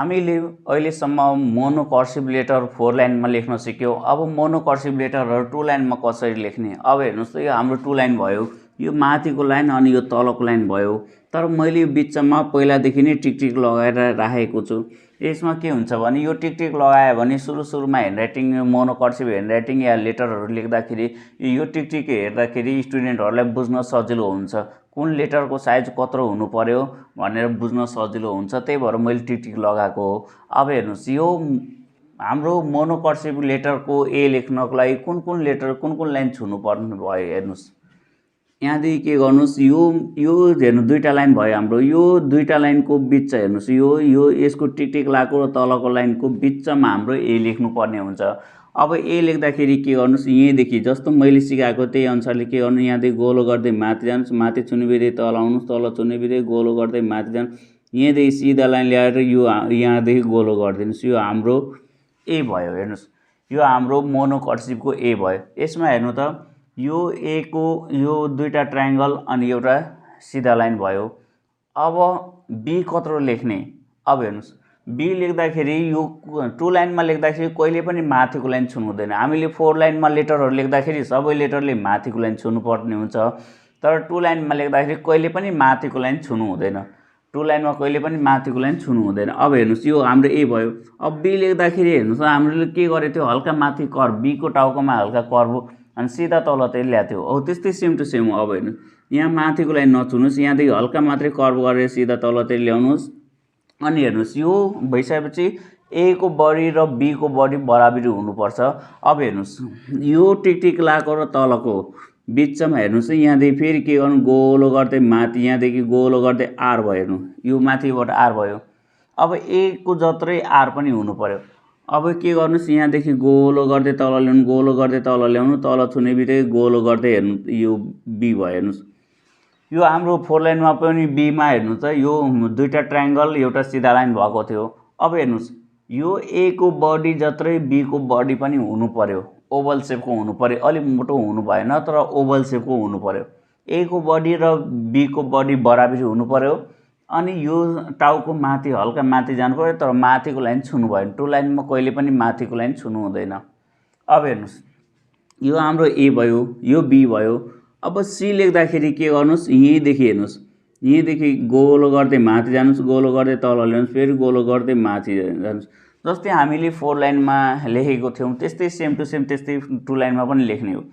हामीले अहिलेसम्म mono cursive letter 4 लाइनमा लेख्न सिक्यौं। अब मोनो कर्सिभ लेटरहरु 2 लाइनमा कसरी लेख्ने? अब हेर्नुस् त यो हाम्रो 2 लाइन भयो। यो माथिको लाइन अनि यो तलको लाइन भयो। तर मैले यो बिचमा पहिलादेखि नै टिक लगाएर राखेको छु। यसमा के हुन्छ भने यो टिक लगायो भने सुरुमा ह्यान्डराइटिङ मोनो कर्सिभ ह्यान्डराइटिङ या लेटरहरु लेख्दाखेरि यो टिक हेर्दाखेरि स्टुडेन्टहरुलाई बुझ्न सजिलो हुन्छ। कुन लेटरको साइज कत्रो हुनु पर्यो भनेर बुझ्न सजिलो हुन्छ। त्यही भएर मैले टिक लगाएको हो। अब हेर्नुस् यो हाम्रो मोनो कर्सिभ लेटरको ए लेख्नको लागि कुन लेटर कुन लाइन छुनु पर्ने भयो हेर्नुस्। यहाँदेखि के गर्नुस् यो हेर्नु दुईटा लाइन भयो हाम्रो। यो दुईटा लाइनको बीच हेर्नुस् यो यसको टिक लगाएको र तलको लाइनको बीचमा हाम्रो ए लेख्नु पर्ने हुन्छ। अब ए लेख्दाखेरि के गर्नुस् यहीँदेखि जस्तो मैले सिकाएको त्यही अनुसारले के गर्नु यहाँदेखि गोलो गर्दै माथि जानुस्, माथि छुने बित्तिकै तल आउनुस्, तल छुने बित्तिकै गोलो गर्दै माथि जानुस्। यहाँदेखि सिधा लाइन ल्याएर यो यहाँदेखि गोलो गरिदिनुस्। यो हाम्रो ए भयो। हेर्नुस् यो हाम्रो मोनो कर्सिभको ए भयो। यसमा हेर्नु त यो ए को यो दुईटा ट्रायंगल अनि एउटा सिधा लाइन भयो। अब बी कत्रो लेख्ने? अब हेर्नुस् बी लेख्दाखेरि यो 2 लाइनमा लेख्दाखेरि कहिले पनि माथिको लाइन छुनु हुँदैन। हामीले 4 लाइनमा लेटरहरु लेख्दाखेरि सबै लेटरले माथिको लाइन छुनु पर्ने हुन्छ। तर 2 लाइनमा लेख्दाखेरि कहिले पनि माथिको लाइन छुनु हुँदैन। 2 लाइनमा कहिले पनि माथिको लाइन छुनु हुँदैन। अब हेर्नुस् यो हाम्रो ए भयो। अब बी लेख्दाखेरि हेर्नुस् हामीले के गरे थियो हल्का माथि कर्व बी को टाउकोमा हल्का कर्व अनि सिधा तलतिर ल्याथ्यो। अब त्यस्तै सेम टु सेम अब हेर्नु यहाँ माथिको लाइन नछुनुस्, यहाँदेखि हल्का मात्रै कर्व गरेर सिधा तलतिर ल्याउनुस्। अनि हेर्नुस् यो भइसकेपछि ए को बडी र बी को बडी बराबरी हुनुपर्छ। अब हेर्नुस् यो टिक लगाएको र तलको बीचमा हेर्नुस् यहाँदेखि फेरि के गर्नु गोलो गर्दै माथि यहाँदेखि गोलो गर्दै आर भयो। हेर्नु यो माथिबाट आर भयो। अब ए को जत्रै आर पनि हुनु पर्यो। अब के गर्नुस् यहाँदेखि गोलो गर्दै तल ल्याउनु, गोलो गर्दै तल ल्याउनु, तल छुने बित्तिकै गोलो गर्दै हेर्नु यो बी भयो। हेर्नुस् यो हाम्रो 4 लाइनमा पनि बी मा हेर्नु त यो दुईटा ट्रायंगल एउटा सिधा लाइन भएको थियो। अब हेर्नुस् यो ए को बडी जत्रै बी को बडी पनि हुनु पर्यो। ओभल शेपको हुनु पर्यो। अलि मोटो हुनु भएन तर ओभल शेपको हुनु पर्यो। ए को बडी र बी को बडी बराबरी हुनु पर्यो। अनि यो टाउको माथि हल्का माथि जानु पर्यो तर माथिको लाइन छुनु भएन। 2 लाइनमा कहिले पनि माथिको लाइन छुनु हुँदैन। अब हेर्नुस् यो हाम्रो ए भयो, यो बी भयो। अब सी लेख्दाखेरि के गर्नुस् यहीँदेखि हेर्नुस् यहीँदेखि गोलो गर्दै माथि जानुस्, गोलो गर्दै तल ल्याउनुस्, फेरि गोलो गर्दै माथि जानुस्। जस्तै हामीले 4 लाइनमा लेखेको थियौं त्यस्तै सेम टु सेम त्यस्तै 2 लाइनमा पनि लेख्ने हो।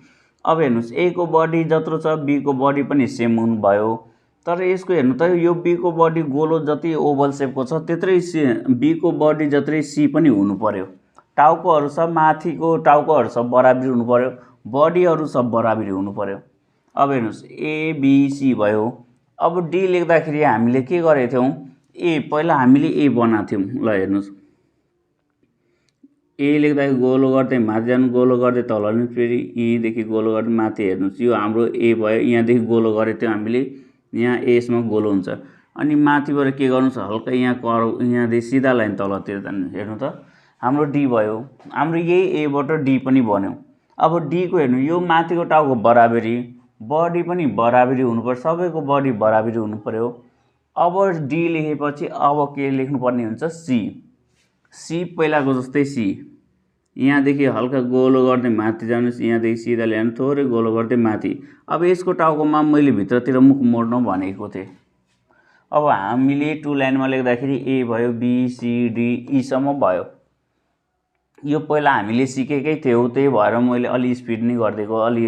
अब हेर्नुस् ए को बडी जत्रो छ बी को बडी पनि सेम हुनु भयो। तर यसको हेर्नु त यो बी को बडी गोलो जति ओभल शेपको छ त्यत्रै बी को बडी जत्रै सी पनि हुनु पर्यो। टाउकोहरु सब माथिको टाउकोहरु सब बराबरी हुनु पर्यो। बडीहरु सब बराबरी हुनु पर्यो। अब हेर्नुस् ए बी सी भयो। अब डी लेख्दाखेरि हामीले के गरेको थियौं ए पहिला हामीले ए बनाएको थियौं। ल हेर्नुस् ए लेख्दाखेरि गोलो गर्दै माथि जानु, गोलो गर्दै तल ल्याउनु, फेरि यहीँदेखि गोलो गर्दै माथि हेर्नुस् यो हाम्रो ए भयो। यहाँदेखि गोलो गरेको थियो हामीले, यहाँ ए यसमा गोलो हुन्छ। अनि माथिबाट के गर्नुस् हल्का यहाँ कर्व यहाँदेखि सिधा लाइन तलतिर जानु। हेर्नु त हाम्रो डी भयो। हाम्रो यही ए बाट डी पनि बन्यो। अब डी को हेर्नु यो माथिको टाउको बराबरी, बडी पनि बराबरी हुनुपर्छ, सबैको बडी बराबरी हुनु पर्यो। अब डी लेखेपछि अब के लेख्नु पर्ने हुन्छ सी। सी पहिलाको जस्तै सी यहाँदेखि हल्का गोलो गर्दै माथि जानुस्, यहाँदेखि सिधा ल्याउनु, थोरै गोलो गर्दै माथि। अब यसको टाउकोमा मैले भित्रतिर मुख मोड्न भनेको थिएँ। अब हामीले 2 लाइनमा लेख्दाखेरि ए भयो, बी सी डी ई सम्म भयो। यो पहिला हामीले सिकेकै थियौ त्यही भएर मैले अलि स्पिड नै गर्दिएको अलि।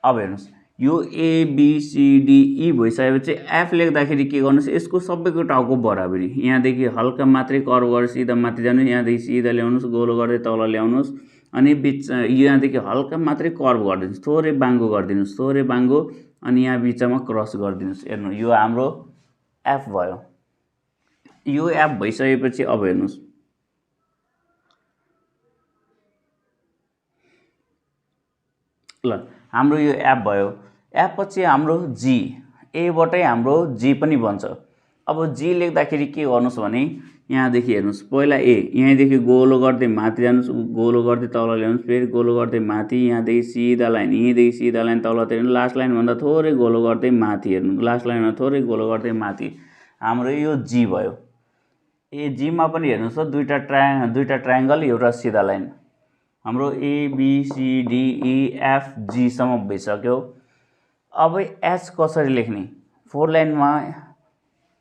अब हेर्नुस् यो A B C D E भइसकेपछि एफ लेख्दाखेरि के गर्नुस् यसको सबैको टाउको बराबरी। यहाँदेखि हल्का मात्रै कर्व गरेर सिधा माथि जानु, यहाँदेखि सिधा ल्याउनुस्, गोलो गर्दै तल ल्याउनुस्। अनि बीच यहाँदेखि हल्का मात्रै कर्व गरिदिनुस्, थोरै बाङ्गो गरिदिनुस्, थोरै बाङ्गो अनि यहाँ बीचमा क्रस गरिदिनुस्। हेर्नु यो हाम्रो एफ भयो। यो एफ भइसकेपछि अब हेर्नुस् ल हाम्रो यो एफ भयो। एफ पछि हाम्रो जी, ए बाटै हाम्रो जी पनि बन्छ। अब जी लेख्दाखेरि के गर्नुस् भने यहाँदेखि हेर्नुस् पहिला ए यहाँदेखि गोलो गर्दै माथि जानुस्, गोलो गर्दै तल ल्याउनुस्, फेरि गोलो गर्दै माथि, यहाँदेखि सिधा लाइन, यहीँदेखि सिधा लाइन तलतिर, लास्ट लाइन भन्दा थोरै गोलो गर्दै माथि। हेर्नु लास्ट लाइनमा थोरै गोलो गर्दै माथि। हाम्रो यो जी भयो। जीमा पनि हेर्नुहोस् त दुईटा ट्रायङ्गल एउटा सिधा लाइन हाम्रो ABCDEFG सम्म भइसक्यो। अब एच कसरी लेख्ने 4 लाइनमा।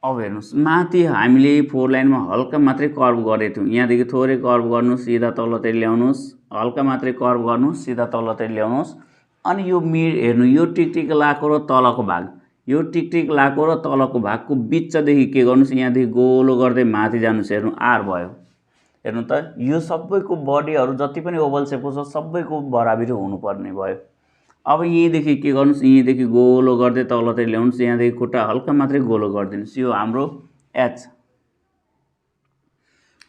अब हेर्नुहोस् माथि हामीले 4 लाइनमा हल्का मात्रै कर्भ गरेको थियौँ, यहाँदेखि थोरै कर्भ गर्नुहोस्, सिधा तल्लोतिर ल्याउनुहोस्, हल्का मात्रै कर्भ गर्नुहोस्, सिधा तल्लोतिर ल्याउनुहोस्। अनि यो हेर्नु यो टिकटिक लाएको र तलको भाग, यो टिकटिक लाएको र तलको भागको बिचदेखि के गर्नुहोस्, यहाँदेखि गोलो गर्दै माथि जानुहोस्। हेर्नु आर भयो। हेर्नु त यो सबैको बडीहरू जति पनि ओभल सेपको छ सबैको बराबरी हुनुपर्ने भयो। अब यहीँदेखि के गर्नुहोस्, यहीँदेखि गोलो गर्दै तलतिर ल्याउनुहोस्, यहाँदेखि खुट्टा हल्का मात्रै गोलो गरिदिनुहोस्। यो हाम्रो एच,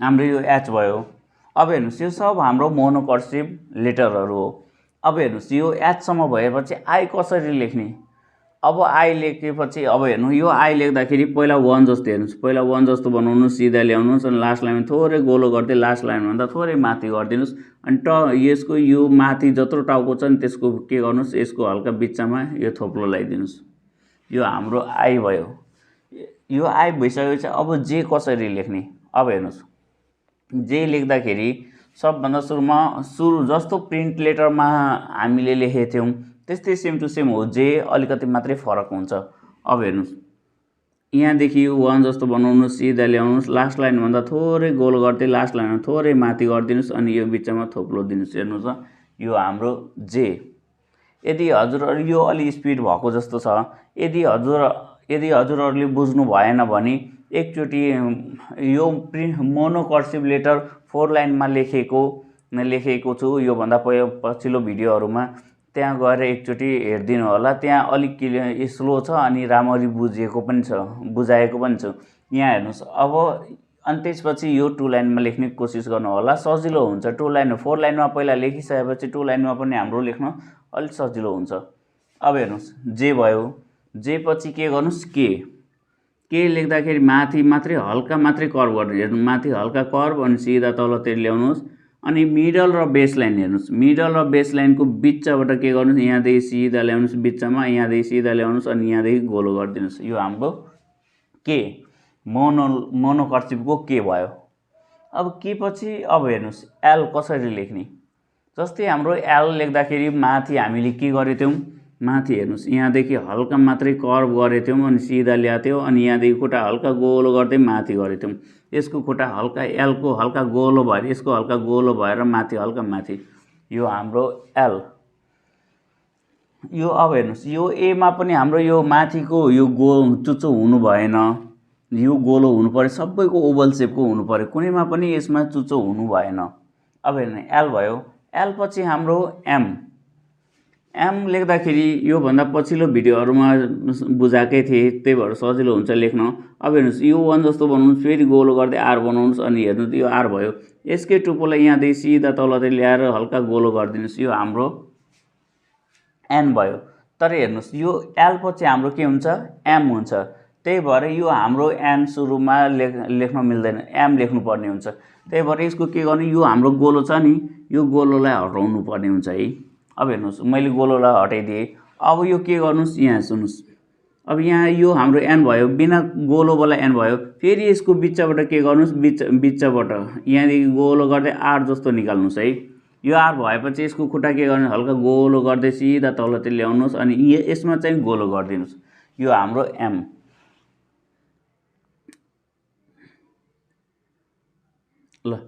यो एच भयो। अब हेर्नुहोस् यो सब हाम्रो मोनोकर्सिभ लेटरहरू हो। अब हेर्नुहोस् यो एचसम्म भएपछि आई कसरी लेख्ने। अब आई लेखेपछि अब हेर्नु यो आई लेख्दाखेरि पहिला 1 जस्तो हेर्नुहोस्, पहिला 1 जस्तो बनाउनुहोस्, सिधा ल्याउनुहोस् अनि लास्ट लाइनमा थोरै गोलो गर्दै लास्ट लाइनभन्दा थोरै माथि गरिदिनुहोस्। अनि यसको यो माथि जत्रो टाउको छ नि त्यसको के गर्नुहोस्, यसको हल्का बिचमा यो थोप्लो लगाइदिनुहोस्। यो हाम्रो आई भयो। यो आई भइसकेपछि अब जे कसरी लेख्ने। अब हेर्नुहोस् जे लेख्दाखेरि सबभन्दा सुरु जस्तो प्रिन्ट लेटरमा हामीले लेखेको थियौँ त्यस्तै सेम टु सेम हो, जे अलिकति मात्रै फरक हुन्छ। अब हेर्नुहोस् यहाँदेखि 1 जस्तो बनाउनुहोस्, सिधा ल्याउनुहोस्, लास्ट लाइनभन्दा थोरै गोल गर्दै लास्ट लाइनमा थोरै माथि गरिदिनुहोस् अनि यो बिचमा थोप्लो दिनुहोस्। हेर्नुहोस् त यो हाम्रो जे। यदि हजुरहरू यो अलि स्पिड भएको जस्तो छ, यदि हजुरहरूले बुझ्नु भएन भने एकचोटि यो मोनोकर्सिभ लेटर 4 लाइनमा लेखेको छु योभन्दा पछिल्लो भिडियोहरूमा, त्यहाँ गएर एकचोटि हेरिदिनु होला। त्यहाँ अलिक स्लो छ अनि राम्ररी बुझाएको पनि छु। यहाँ हेर्नुहोस् अब अनि त्यसपछि यो 2 लाइनमा लेख्ने कोसिस गर्नु होला, सजिलो हुन्छ। 4 लाइनमा पहिला लेखिसकेपछि 2 लाइनमा पनि हाम्रो लेख्न अलिक सजिलो हुन्छ। अब हेर्नुहोस् जे भयो, जे पछि के गर्नुहोस् के लेख्दाखेरि माथि मात्रै हल्का मात्रै कर्भ गर्नु। हेर्नु माथि हल्का कर्भ अनि सिधा तलतिर ल्याउनुहोस् अनि मिडल र बेस लाइन हेर्नुहोस्, मिडल र बेस लाइनको बिचबाट के गर्नुहोस्, यहाँदेखि सिधा ल्याउनुहोस् बिचमा, यहाँदेखि सिधा ल्याउनुहोस् अनि यहाँदेखि गोलो गरिदिनुहोस्। यो हाम्रो के मोनोकर्सिभको के भयो। अब के पछि अब हेर्नुहोस् एल कसरी लेख्ने। जस्तै हाम्रो एल लेख्दाखेरि माथि हामीले के गरेको थियौँ, माथि हेर्नुहोस् यहाँदेखि हल्का मात्रै कर्भ गरेको थियौँ अनि सिधा ल्याएको थियौँ अनि यहाँदेखि खुट्टा हल्का गोलो गर्दै माथि गरेको थियौँ। यसको खुट्टा हल्का एलको हल्का गोलो भएर यसको हल्का गोलो भएर माथि हल्का माथि, यो हाम्रो एल। यो अब हेर्नुहोस् यो एमा पनि हाम्रो यो माथिको यो चुच्चो हुनु भएन, यो गोलो हुनु पर्यो, सबैको ओभल सेपको हुनु पर्यो, कुनैमा पनि यसमा चुच्चो हुनु भएन। अब हेर्नु एल भयो। एल पछि हाम्रो एम लेख्दाखेरि योभन्दा पछिल्लो भिडियोहरूमा बुझाएकै थिएँ, त्यही भएर सजिलो हुन्छ लेख्न। अब हेर्नुहोस् यो 1 जस्तो बनाउनुहोस्, फेरि गोलो गर्दै आर बनाउनुहोस् अनि हेर्नुहोस् यो आर भयो। यसकै टुप्पोलाई यहाँदेखि सिधा तलतिर ल्याएर हल्का गोलो गरिदिनुहोस्, यो हाम्रो एन भयो। तर हेर्नुहोस् यो एल पछि हाम्रो के हुन्छ, एम हुन्छ। त्यही भएर यो हाम्रो एन सुरुमा लेख्न मिल्दैन, एम लेख्नुपर्ने हुन्छ। त्यही भएर यसको के गर्ने, यो हाम्रो गोलो छ नि यो गोलोलाई हटाउनु पर्ने हुन्छ है। अब हेर्नुहोस् मैले गोलोलाई हटाइदिएँ। अब यो के गर्नुहोस्, यहाँ सुन्नुहोस्, अब यहाँ यो हाम्रो एन भयो, बिना गोलोवाला एन भयो। फेरि यसको बिचबाट के गर्नुहोस्, बिचबाट यहाँदेखि गोलो गर्दै आर जस्तो निकाल्नुहोस् है। यो आर भएपछि यसको खुट्टा के गर्नु, हल्का गोलो गर्दै सिधा तलतिर ल्याउनुहोस् अनि यसमा चाहिँ गोलो गरिदिनुहोस्। यो हाम्रो एम। ल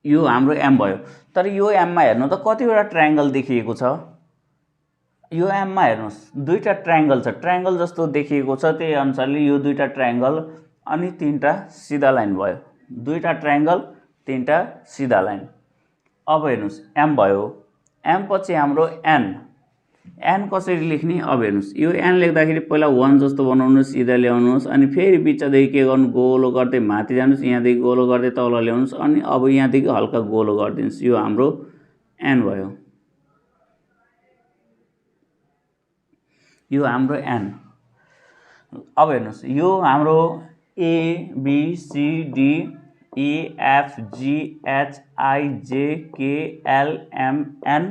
यो हाम्रो एम भयो। तर यो एममा हेर्नु त कतिवटा ट्रायङ्गल देखिएको छ। यो एममा हेर्नुहोस् 2टा ट्रायङ्गल छ, ट्रायङ्गल जस्तो देखिएको छ, त्यही अनुसारले यो 2टा ट्रायङ्गल अनि 3टा सिधा लाइन भयो। 2टा ट्रायङ्गल 3टा सिधा लाइन। अब हेर्नुहोस् एम भयो। एम पछि हाम्रो एन। एन कसरी लेख्ने। अब हेर्नुहोस् यो एन लेख्दाखेरि पहिला 1 जस्तो बनाउनुहोस्, सिधा ल्याउनुहोस् अनि फेरि बिचदेखि के गर्नु, गोलो गर्दै माथि जानुहोस्, यहाँदेखि गोलो गर्दै तल ल्याउनुहोस् अनि अब यहाँदेखि हल्का गोलो गरिदिनुहोस्। यो हाम्रो एन भयो। यो हाम्रो एन। अब हेर्नुहोस् यो हाम्रो ABCD EFG HIJ KLMN।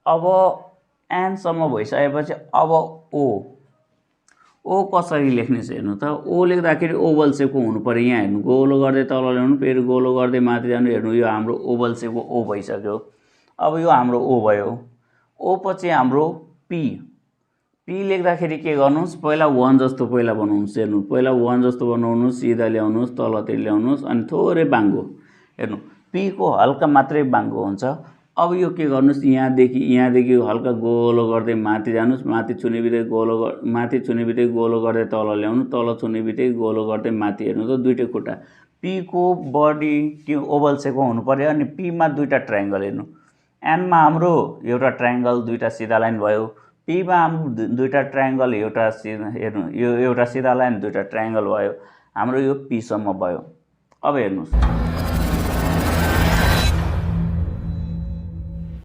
अब एनसम्म भइसकेपछि अब ओ। ओ कसरी लेख्ने छ हेर्नु त। ओ लेख्दाखेरि ओभल सेपको हुनु पर्यो। यहाँ हेर्नु गोलो गर्दै तल ल्याउनु, फेरि गोलो गर्दै माथि जानु। हेर्नु यो हाम्रो ओभल सेपको ओ भइसक्यो। अब यो हाम्रो ओ भयो। ओ पछि हाम्रो पी। पी लेख्दाखेरि के गर्नुहोस्, पहिला 1 जस्तो पहिला बनाउनुहोस्। हेर्नु पहिला 1 जस्तो बनाउनुहोस्, सिधा ल्याउनुहोस्, तलतिर ल्याउनुहोस् अनि थोरै बाङ्गो। हेर्नु पी को हल्का मात्रै बाङ्गो हुन्छ। अब यो के गर्नुहोस्, यहाँदेखि हल्का गोलो गर्दै माथि जानुहोस्, माथि छुने बित्तिकै गोलो गर्दै तल ल्याउनु, तल छुने बित्तिकै गोलो गर्दै माथि। हेर्नु त दुईटै खुट्टा। पी को बडी के ओभल सेपको हुनु पर्यो अनि पीमा दुईटा ट्रायङ्गल। हेर्नु एनमा हाम्रो एउटा ट्रायङ्गल दुईटा सिधा लाइन भयो, पीमा हाम्रो दुईटा ट्रायङ्गल एउटा सिधा। हेर्नु यो एउटा सिधा लाइन दुईटा ट्रायङ्गल भयो, हाम्रो यो पीसम्म भयो। अब हेर्नुहोस्